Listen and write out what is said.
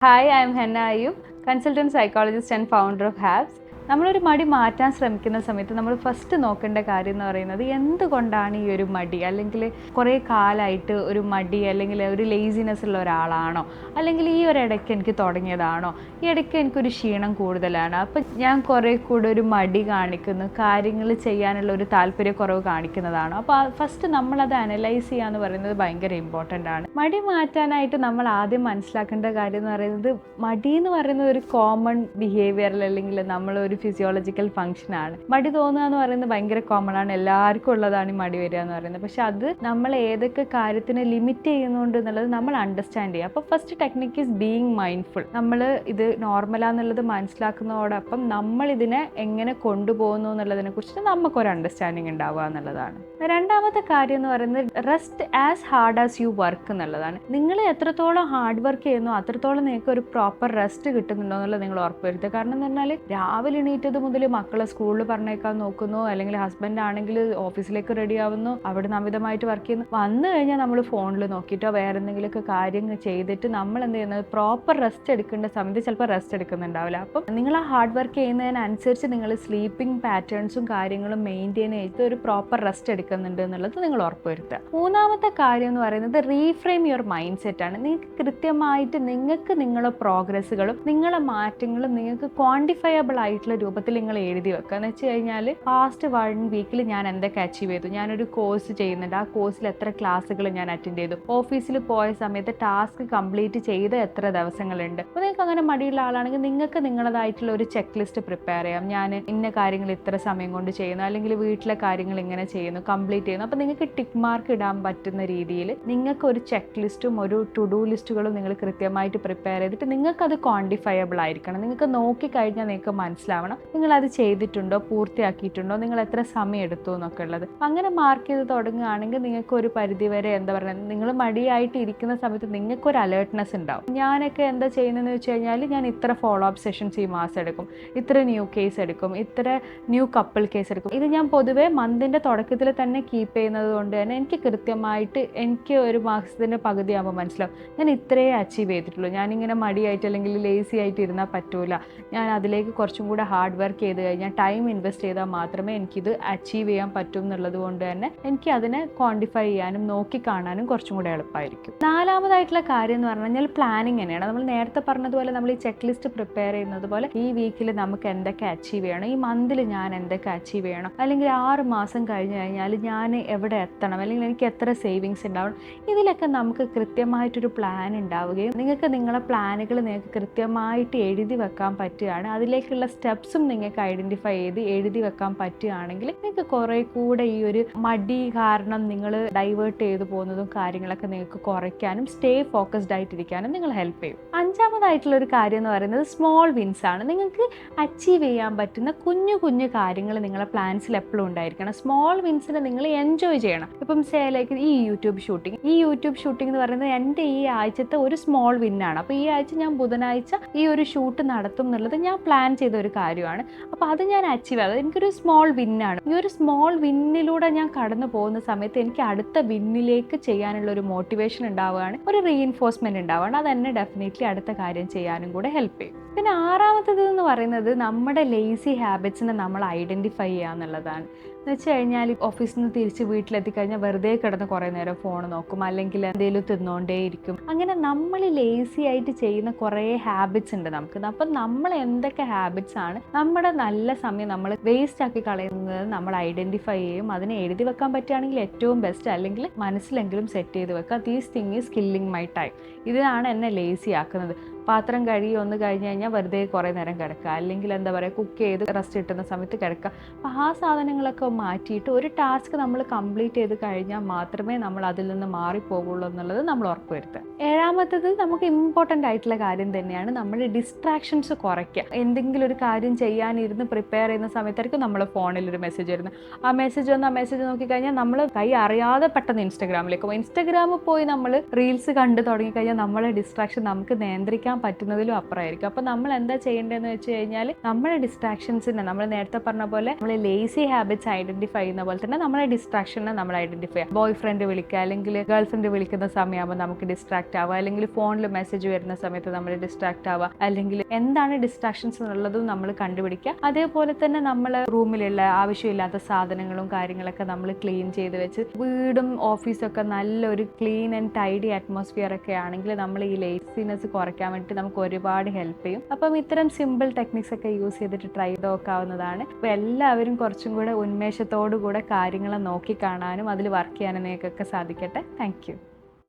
Hi, I am Henna Ayub, consultant psychologist and founder of HABS. നമ്മളൊരു മടി മാറ്റാൻ ശ്രമിക്കുന്ന സമയത്ത് നമ്മൾ ഫസ്റ്റ് നോക്കേണ്ട കാര്യം എന്ന് പറയുന്നത് എന്തുകൊണ്ടാണ് ഈ ഒരു മടി, അല്ലെങ്കിൽ കുറേ കാലമായിട്ട് ഒരു മടി അല്ലെങ്കിൽ ഒരു ലേസിനെസ് ഉള്ള ഒരാളാണോ, അല്ലെങ്കിൽ ഈ ഒരു ഇടയ്ക്ക് എനിക്ക് തുടങ്ങിയതാണോ, ഈ ഇടയ്ക്ക് എനിക്കൊരു ക്ഷീണം കൂടുതലാണ്, അപ്പം ഞാൻ കുറേ കൂടെ ഒരു മടി കാണിക്കുന്നു, കാര്യങ്ങൾ ചെയ്യാനുള്ള ഒരു താല്പര്യക്കുറവ് കാണിക്കുന്നതാണോ. അപ്പോൾ ഫസ്റ്റ് നമ്മളത് അനലൈസ് ചെയ്യുക എന്ന് പറയുന്നത് ഭയങ്കര ഇമ്പോർട്ടൻ്റ് ആണ്. മടി മാറ്റാനായിട്ട് നമ്മൾ ആദ്യം മനസ്സിലാക്കേണ്ട കാര്യം എന്ന് പറയുന്നത്, മടി എന്ന് പറയുന്നത് ഒരു കോമൺ ബിഹേവിയറിൽ അല്ലെങ്കിൽ നമ്മളൊരു ഫിസിയോളജിക്കൽ ഫംഗ്ഷനാണ്. മടി തോന്നുക എന്ന് പറയുന്നത് ഭയങ്കര കോമൺ ആണ്, എല്ലാവർക്കും ഉള്ളതാണ് ഈ മടി വരിക എന്ന് പറയുന്നത്. പക്ഷെ അത് നമ്മൾ ഏതൊക്കെ കാര്യത്തിനെ ലിമിറ്റ് ചെയ്യുന്നുണ്ട് എന്നുള്ളത് നമ്മൾ അണ്ടർസ്റ്റാൻഡ് ചെയ്യുക. അപ്പോൾ first technique is being mindful. നമ്മൾ ഇത് നോർമലാന്നുള്ളത് മനസ്സിലാക്കുന്നതോടൊപ്പം നമ്മൾ ഇതിനെ എങ്ങനെ കൊണ്ടുപോകുന്നു എന്നുള്ളതിനെ കുറിച്ച് നമുക്കൊരു അണ്ടർസ്റ്റാൻഡിങ് ഉണ്ടാവുക എന്നുള്ളതാണ്. രണ്ടാമത്തെ കാര്യം എന്ന് പറയുന്നത് rest as hard as you work എന്നുള്ളതാണ്. നിങ്ങൾ എത്രത്തോളം ഹാർഡ് വർക്ക് ചെയ്യുന്നു അത്രത്തോളം നിങ്ങൾക്ക് ഒരു പ്രോപ്പർ റെസ്റ്റ് കിട്ടുന്നുണ്ടോ എന്നുള്ളത് നിങ്ങൾ ഉറപ്പുവരുത്തുക. കാരണം എന്ന് പറഞ്ഞാൽ രാവിലെ എണീറ്റത് മുതൽ മക്കളെ സ്കൂളിൽ പറഞ്ഞേക്കാൻ നോക്കുന്നു, അല്ലെങ്കിൽ ഹസ്ബൻഡ് ആണെങ്കിൽ ഓഫീസിലേക്ക് റെഡി ആവുന്നു, അവിടെ അമിതമായിട്ട് വർക്ക് ചെയ്യുന്നു, വന്നു കഴിഞ്ഞാൽ നമ്മൾ ഫോണിൽ നോക്കിയിട്ടോ വേറെ എന്തെങ്കിലുമൊക്കെ കാര്യങ്ങൾ ചെയ്തിട്ട് നമ്മൾ എന്ത് ചെയ്യുന്നത്, പ്രോപ്പർ റെസ്റ്റ് എടുക്കേണ്ട സമയത്ത് ചിലപ്പോൾ റെസ്റ്റ് എടുക്കുന്നുണ്ടാവില്ല. അപ്പം നിങ്ങൾ ആ ഹാർഡ് വർക്ക് ചെയ്യുന്നതിനനുസരിച്ച് നിങ്ങൾ സ്ലീപ്പിംഗ് പാറ്റേൺസും കാര്യങ്ങളും മെയിൻറ്റെയിൻ ചെയ്ത് ഒരു പ്രോപ്പർ റെസ്റ്റ് എടുക്കുന്നുണ്ട് എന്നുള്ളത് നിങ്ങൾ ഉറപ്പുവരുത്തുക. മൂന്നാമത്തെ കാര്യം എന്ന് പറയുന്നത് റീഫ്രെയിം യുവർ മൈൻഡ് സെറ്റ് ആണ്. നിങ്ങൾക്ക് കൃത്യമായിട്ട് നിങ്ങൾക്ക് നിങ്ങളുടെ പ്രോഗ്രസ്സുകളും നിങ്ങളുടെ മാറ്റങ്ങളും നിങ്ങൾക്ക് ക്വാണ്ടിഫയബിൾ ആയിട്ടുള്ള രൂപത്തിൽ നിങ്ങൾ എഴുതി വെക്കുക. എന്ന് വെച്ച് കഴിഞ്ഞാൽ പാസ്റ്റ് 1 വീക്കിൽ ഞാൻ എന്തൊക്കെ അച്ചീവ് ചെയ്തു, ഞാനൊരു കോഴ്സ് ചെയ്യുന്നുണ്ട്, ആ കോഴ്സിൽ എത്ര ക്ലാസ്സുകൾ ഞാൻ അറ്റൻഡ് ചെയ്തു, ഓഫീസിൽ പോയ സമയത്ത് ടാസ്ക് കംപ്ലീറ്റ് ചെയ്ത എത്ര ദിവസങ്ങളുണ്ട്. അപ്പോൾ നിങ്ങൾക്ക് അങ്ങനെ മടിയുള്ള ആളാണെങ്കിൽ നിങ്ങൾക്ക് നിങ്ങളതായിട്ടുള്ള ഒരു ചെക്ക് ലിസ്റ്റ് പ്രിപ്പയർ ചെയ്യാം. ഞാൻ ഇന്ന കാര്യങ്ങൾ ഇത്ര സമയം കൊണ്ട് ചെയ്യുന്നു, അല്ലെങ്കിൽ വീട്ടിലെ കാര്യങ്ങൾ ഇങ്ങനെ ചെയ്യുന്നു, കംപ്ലീറ്റ് ചെയ്യുന്നു. അപ്പോൾ നിങ്ങൾക്ക് ടിക്ക് മാർക്ക് ഇടാൻ പറ്റുന്ന രീതിയിൽ നിങ്ങൾക്ക് ഒരു ചെക്ക് ലിസ്റ്റും ഒരു ടു ഡു ലിസ്റ്റുകളും നിങ്ങൾ കൃത്യമായിട്ട് പ്രിപ്പയർ ചെയ്തിട്ട് നിങ്ങൾക്കത് ക്വാണ്ടിഫയബിൾ ആയിരിക്കണം. നിങ്ങൾക്ക് നോക്കിക്കഴിഞ്ഞാൽ നിങ്ങൾക്ക് മനസ്സിലാവണം നിങ്ങളത് ചെയ്തിട്ടുണ്ടോ, പൂർത്തിയാക്കിയിട്ടുണ്ടോ, നിങ്ങൾ എത്ര സമയം എടുത്തു എന്നൊക്കെ ഉള്ളത്. അങ്ങനെ മാർക്ക് ചെയ്ത് തുടങ്ങുകയാണെങ്കിൽ നിങ്ങൾക്ക് ഒരു പരിധിവരെ എന്താ പറയുക, നിങ്ങൾ മടിയായിട്ട് ഇരിക്കുന്ന സമയത്ത് നിങ്ങൾക്കൊരു അലേർട്ട്നെസ് ഉണ്ടാവും. ഞാനൊക്കെ എന്താ ചെയ്യുന്നതെന്ന് വെച്ച് കഴിഞ്ഞാൽ ഞാൻ ഇത്ര ഫോളോ അപ്പ് സെഷൻസ് ഈ മാസം എടുക്കും, ഇത്ര ന്യൂ കേസ് എടുക്കും, ഇത്ര ന്യൂ കപ്പിൾ കേസ് എടുക്കും. ഇത് ഞാൻ പൊതുവേ മന്തിൻ്റെ തുടക്കത്തിൽ തന്നെ കീപ്പ് ചെയ്യുന്നത് കൊണ്ട് തന്നെ എനിക്ക് കൃത്യമായിട്ട് എനിക്ക് ഒരു മാസത്തിൻ്റെ പകുതി ആകുമ്പോൾ മനസ്സിലാവും ഞാൻ ഇത്രയേ അച്ചീവ് ചെയ്തിട്ടുള്ളൂ. ഞാനിങ്ങനെ മടിയായിട്ട് അല്ലെങ്കിൽ ലേസി ആയിട്ട് ഇരുന്നാൽ പറ്റൂല, ഞാൻ അതിലേക്ക് കുറച്ചും കൂടെ ഹാർഡ് വർക്ക് ചെയ്ത് കഴിഞ്ഞാൽ ടൈം ഇൻവെസ്റ്റ് ചെയ്താൽ മാത്രമേ എനിക്കിത് അച്ചീവ് ചെയ്യാൻ പറ്റും എന്നുള്ളത് കൊണ്ട് തന്നെ എനിക്ക് അതിനെ ക്വാണ്ടിഫൈ ചെയ്യാനും നോക്കി കാണാനും കുറച്ചും കൂടെ എളുപ്പമായിരിക്കും. നാലാമതായിട്ടുള്ള കാര്യം എന്ന് പറഞ്ഞു കഴിഞ്ഞാൽ പ്ലാനിങ് തന്നെയാണ്. നമ്മൾ നേരത്തെ പറഞ്ഞതുപോലെ നമ്മൾ ഈ ചെക്ക് ലിസ്റ്റ് പ്രിപ്പയർ ചെയ്യുന്നത് പോലെ ഈ വീക്കിൽ നമുക്ക് എന്തൊക്കെ അച്ചീവ് ചെയ്യണം, ഈ മന്തിൽ ഞാൻ എന്തൊക്കെ അച്ചീവ് ചെയ്യണം, അല്ലെങ്കിൽ 6 മാസം കഴിഞ്ഞ് കഴിഞ്ഞാൽ ഞാൻ എവിടെ എത്തണം, അല്ലെങ്കിൽ എനിക്ക് എത്ര സേവിങ്സ് ഉണ്ടാവണം, ഇതിലൊക്കെ നമുക്ക് കൃത്യമായിട്ടൊരു പ്ലാൻ ഉണ്ടാവുകയും നിങ്ങൾക്ക് നിങ്ങളെ പ്ലാനുകൾ നിങ്ങൾക്ക് കൃത്യമായിട്ട് എഴുതി വെക്കാൻ പറ്റുകയാണ്. അതിലേക്കുള്ള സ്റ്റെപ്സും നിങ്ങൾക്ക് ഐഡൻറ്റിഫൈ ചെയ്ത് എഴുതി വെക്കാൻ പറ്റുകയാണെങ്കിൽ നിങ്ങൾക്ക് കുറേ കൂടെ ഈ ഒരു മടി കാരണം നിങ്ങൾ ഡൈവേർട്ട് ചെയ്തു പോകുന്നതും കാര്യങ്ങളൊക്കെ നിങ്ങൾക്ക് കുറയ്ക്കാനും സ്റ്റേ ഫോക്കസ്ഡ് ആയിട്ടിരിക്കാനും നിങ്ങൾ ഹെൽപ്പ് ചെയ്യും. അഞ്ചാമതായിട്ടുള്ള ഒരു കാര്യം എന്ന് പറയുന്നത് സ്മോൾ വിൻസ് ആണ്. നിങ്ങൾക്ക് അച്ചീവ് ചെയ്യാൻ പറ്റുന്ന കുഞ്ഞു കുഞ്ഞു കാര്യങ്ങൾ നിങ്ങളെ പ്ലാൻസിൽ എപ്പോഴും ഉണ്ടായിരിക്കണം. സ്മോൾ വിൻസിനെ നിങ്ങൾ എൻജോയ് ചെയ്യണം. ഇപ്പം ലൈക്ക് ഈ യൂട്യൂബ് ഷൂട്ടിംഗ് എന്ന് പറയുന്നത് എൻ്റെ ഈ ആഴ്ചത്തെ ഒരു സ്മോൾ വിന്നാണ്. അപ്പോൾ ഈ ആഴ്ച ഞാൻ ബുധനാഴ്ച ഈ ഒരു ഷൂട്ട് നടത്തും എന്നുള്ളത് ഞാൻ പ്ലാൻ ചെയ്ത ഒരു കാര്യമാണ്. അപ്പോൾ അത് ഞാൻ അച്ചീവ് ആയത് എനിക്കൊരു സ്മോൾ വിന്നാണ്. ഈ ഒരു സ്മോൾ വിന്നിലൂടെ ഞാൻ കടന്നു പോകുന്ന സമയത്ത് എനിക്ക് അടുത്ത വിന്നിലേക്ക് ചെയ്യാനുള്ള ഒരു മോട്ടിവേഷൻ ഉണ്ടാവുകയാണ്, ഒരു റീഇൻഫോഴ്സ്മെന്റ് ഉണ്ടാവുകയാണ്. അത് എന്നെ ഡെഫിനറ്റ്ലി അടുത്ത കാര്യം ചെയ്യാനും കൂടെ ഹെൽപ്പ് ചെയ്യും. പിന്നെ ആറാമത്തേത് എന്ന് പറയുന്നത് നമ്മുടെ ലേസി ഹാബിറ്റ്സിനെ നമ്മൾ ഐഡൻറ്റിഫൈ ചെയ്യുക എന്നുള്ളതാണ്. എന്ന് വെച്ച് കഴിഞ്ഞാൽ ഓഫീസിൽ നിന്ന് തിരിച്ച് വീട്ടിലെത്തിക്കഴിഞ്ഞാൽ വെറുതെ കിടന്ന് കുറേ നേരം ഫോൺ നോക്കും, അല്ലെങ്കിൽ എന്തെങ്കിലും തിന്നുകൊണ്ടേയിരിക്കും. അങ്ങനെ നമ്മൾ ലേസി ആയിട്ട് ചെയ്യുന്ന കുറേ ഹാബിറ്റ്സ് ഉണ്ട് നമുക്ക്. അപ്പം നമ്മൾ എന്തൊക്കെ ഹാബിറ്റ്സ് ആണ് നമ്മുടെ നല്ല സമയം നമ്മൾ വേസ്റ്റ് ആക്കി കളയുന്നത് നമ്മൾ ഐഡൻറ്റിഫൈ ചെയ്യും. അതിനെ എഴുതി വെക്കാൻ പറ്റുകയാണെങ്കിൽ ഏറ്റവും ബെസ്റ്റ്, അല്ലെങ്കിൽ മനസ്സിലെങ്കിലും സെറ്റ് ചെയ്ത് വെക്കുക. These thing is killing my time. ഇതാണ് എന്നെ ലേസി ആക്കുന്നത്. പാത്രം കഴുകി ഒന്ന് കഴിഞ്ഞ് കഴിഞ്ഞാൽ വെറുതെ കുറേ നേരം കിടക്കുക, അല്ലെങ്കിൽ എന്താ പറയുക കുക്ക് ചെയ്ത് റെസ്റ്റ് കിട്ടുന്ന സമയത്ത് കിടക്കുക. അപ്പോൾ ആ സാധനങ്ങളൊക്കെ മാറ്റിയിട്ട് ഒരു ടാസ്ക് നമ്മൾ കംപ്ലീറ്റ് ചെയ്ത് കഴിഞ്ഞാൽ മാത്രമേ നമ്മൾ അതിൽ നിന്ന് മാറിപ്പോകുള്ളൂ എന്നുള്ളത് നമ്മൾ ഉറപ്പുവരുത്തുക. ഏഴാമത്തത് നമുക്ക് ഇമ്പോർട്ടൻ്റ് ആയിട്ടുള്ള കാര്യം തന്നെയാണ്, നമ്മൾ ഡിസ്ട്രാക്ഷൻസ് കുറയ്ക്കുക. എന്തെങ്കിലും ഒരു കാര്യം ചെയ്യാനിരുന്ന് പ്രിപ്പയർ ചെയ്യുന്ന സമയത്തായിരിക്കും നമ്മൾ ഫോണിൽ ഒരു മെസ്സേജ് വരുന്നത്. ആ മെസ്സേജ് നോക്കിക്കഴിഞ്ഞാൽ നമ്മൾ കൈ അറിയാതെ പെട്ടെന്ന് ഇൻസ്റ്റഗ്രാമിലേക്ക് പോകും. ഇൻസ്റ്റഗ്രാമിൽ പോയി നമ്മൾ റീൽസ് കണ്ടു തുടങ്ങിക്കഴിഞ്ഞാൽ നമ്മളെ ഡിസ്ട്രാക്ഷൻ നമുക്ക് നിയന്ത്രിക്കാൻ പറ്റുന്നതിലും അപ്പുറമായിരിക്കും. അപ്പോൾ നമ്മൾ എന്താ ചെയ്യേണ്ടതെന്ന് വെച്ച് കഴിഞ്ഞാൽ നമ്മുടെ ഡിസ്ട്രാക്ഷൻസിനെ, നമ്മൾ നേരത്തെ പറഞ്ഞ പോലെ നമ്മൾ ലേസി ഹാബിറ്റ്സ് ഐഡന്റിഫൈ ചെയ്യുന്ന പോലെ തന്നെ നമ്മുടെ ഡിസ്ട്രാക്ഷനെ നമ്മൾ ഐഡന്റിഫൈ ചെയ്യുക. ബോയ് ഫ്രണ്ട് വിളിക്കുക, അല്ലെങ്കിൽ ഗേൾ ഫ്രണ്ട് വിളിക്കുന്ന സമയമാകുമ്പോൾ നമുക്ക് ഡിസ്ട്രാക്ട് ആവുക, അല്ലെങ്കിൽ ഫോണിൽ മെസ്സേജ് വരുന്ന സമയത്ത് നമ്മൾ ഡിസ്ട്രാക്ട് ആവുക, അല്ലെങ്കിൽ എന്താണ് ഡിസ്ട്രാക്ഷൻസ് എന്നുള്ളതും നമ്മൾ കണ്ടുപിടിക്കുക. അതേപോലെ തന്നെ നമ്മൾ റൂമിലുള്ള ആവശ്യമില്ലാത്ത സാധനങ്ങളും കാര്യങ്ങളൊക്കെ നമ്മൾ ക്ലീൻ ചെയ്ത് വെച്ച്, വീടും ഓഫീസൊക്കെ നല്ലൊരു ക്ലീൻ ആൻഡ് ടൈഡി അറ്റ്മോസ്ഫിയർ ഒക്കെ ആണെങ്കിൽ നമ്മൾ ഈ ലേസിനെസ് കുറയ്ക്കാൻ വേണ്ടി നമുക്ക് ഒരുപാട് ഹെൽപ്പ് ചെയ്യും. അപ്പം ഇത്തരം സിമ്പിൾ ടെക്നിക്സ് ഒക്കെ യൂസ് ചെയ്തിട്ട് ട്രൈ ചെയ്ത് നോക്കാവുന്നതാണ്. അപ്പോൾ എല്ലാവരും കുറച്ചും കൂടെ ഉന്മേഷത്തോടു കൂടെ കാര്യങ്ങൾ നോക്കി കാണാനും അതിൽ വർക്ക് ചെയ്യാനും നിങ്ങൾക്കൊക്കെ സാധിക്കട്ടെ. Thank you.